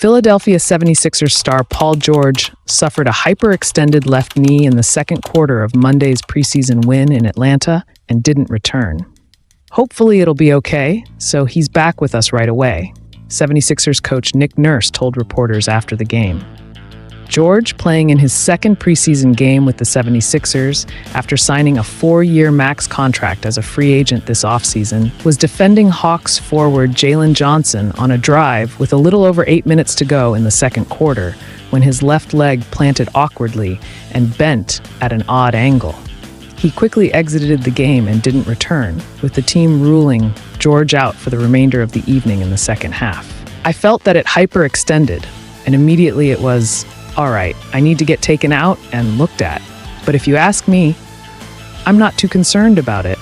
Philadelphia 76ers star Paul George suffered a hyperextended left knee in the second quarter of Monday's preseason win in Atlanta and didn't return. Hopefully it'll be okay, so he's back with us right away, 76ers coach Nick Nurse told reporters after the game. George, playing in his second preseason game with the 76ers after signing a 4-year max contract as a free agent this offseason, was defending Hawks forward Jalen Johnson on a drive with a little over 8 minutes to go in the second quarter when his left leg planted awkwardly and bent at an odd angle. He quickly exited the game and didn't return, with the team ruling George out for the remainder of the evening in the second half. I felt that it hyperextended, and immediately it was, all right, I need to get taken out and looked at. But if you ask me, I'm not too concerned about it,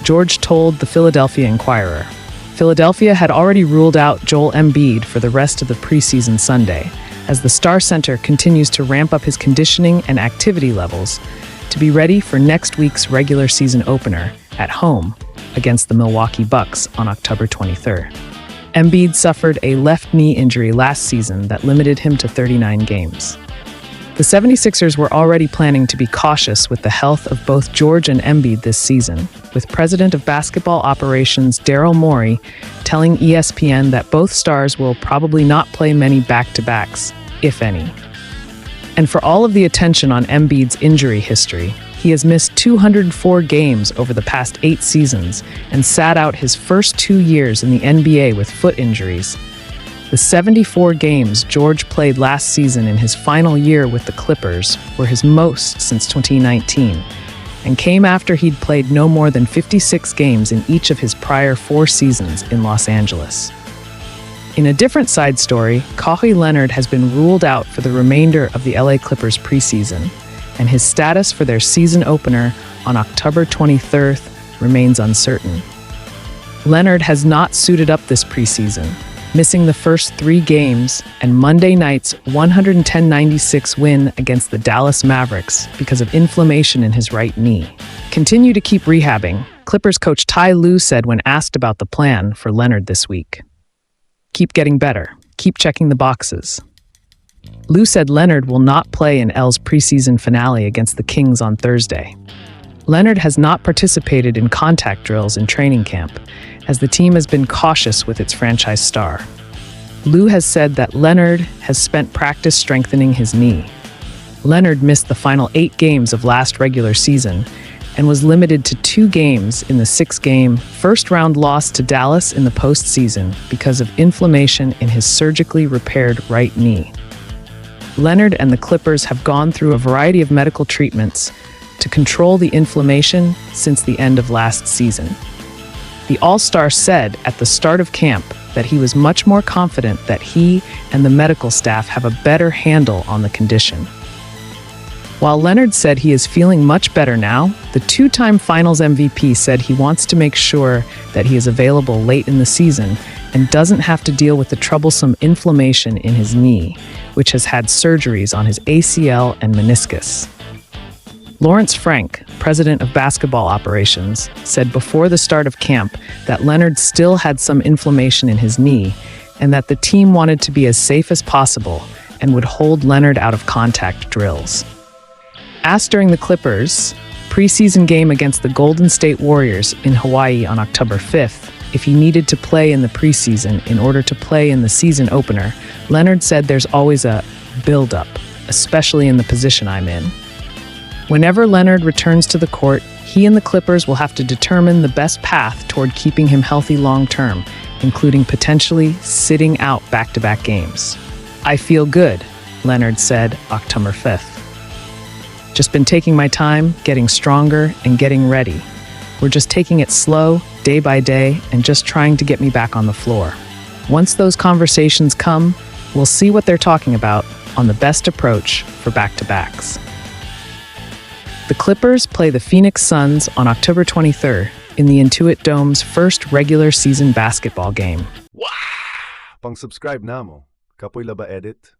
George told the Philadelphia Inquirer. Philadelphia had already ruled out Joel Embiid for the rest of the preseason Sunday, as the star center continues to ramp up his conditioning and activity levels to be ready for next week's regular season opener at home against the Milwaukee Bucks on October 23rd. Embiid suffered a left knee injury last season that limited him to 39 games. The 76ers were already planning to be cautious with the health of both George and Embiid this season, with President of Basketball Operations Daryl Morey telling ESPN that both stars will probably not play many back-to-backs, if any. And for all of the attention on Embiid's injury history, he has missed 204 games over the past 8 seasons and sat out his first 2 years in the NBA with foot injuries. The 74 games George played last season in his final year with the Clippers were his most since 2019, and came after he'd played no more than 56 games in each of his prior 4 seasons in Los Angeles. In a different side story, Kawhi Leonard has been ruled out for the remainder of the LA Clippers preseason, and his status for their season opener on October 23rd remains uncertain. Leonard has not suited up this preseason, missing the first 3 games and Monday night's 110-96 win against the Dallas Mavericks because of inflammation in his right knee. Continue to keep rehabbing, Clippers coach Ty Lue said when asked about the plan for Leonard this week. Keep getting better. Keep checking the boxes. Lue said Leonard will not play in L's preseason finale against the Kings on Thursday. Leonard has not participated in contact drills in training camp, as the team has been cautious with its franchise star. Lue has said that Leonard has spent practice strengthening his knee. Leonard missed the final 8 games of last regular season and was limited to 2 games in the 6-game first-round loss to Dallas in the postseason because of inflammation in his surgically repaired right knee. Leonard and the Clippers have gone through a variety of medical treatments to control the inflammation since the end of last season. The All-Star said at the start of camp that he was much more confident that he and the medical staff have a better handle on the condition. While Leonard said he is feeling much better now, the 2-time Finals MVP said he wants to make sure that he is available late in the season and doesn't have to deal with the troublesome inflammation in his knee, which has had surgeries on his ACL and meniscus. Lawrence Frank, president of basketball operations, said before the start of camp that Leonard still had some inflammation in his knee and that the team wanted to be as safe as possible and would hold Leonard out of contact drills. Asked during the Clippers' preseason game against the Golden State Warriors in Hawaii on October 5th if he needed to play in the preseason in order to play in the season opener, Leonard said there's always a build-up, especially in the position I'm in. Whenever Leonard returns to the court, he and the Clippers will have to determine the best path toward keeping him healthy long-term, including potentially sitting out back-to-back games. I feel good, Leonard said October 5th. Just been taking my time, getting stronger, and getting ready. We're just taking it slow, day by day, and just trying to get me back on the floor. Once those conversations come, we'll see what they're talking about on the best approach for back-to-backs. The Clippers play the Phoenix Suns on October 23rd in the Intuit Dome's first regular season basketball game. Pang-subscribe na mo. Kapoy laba edit.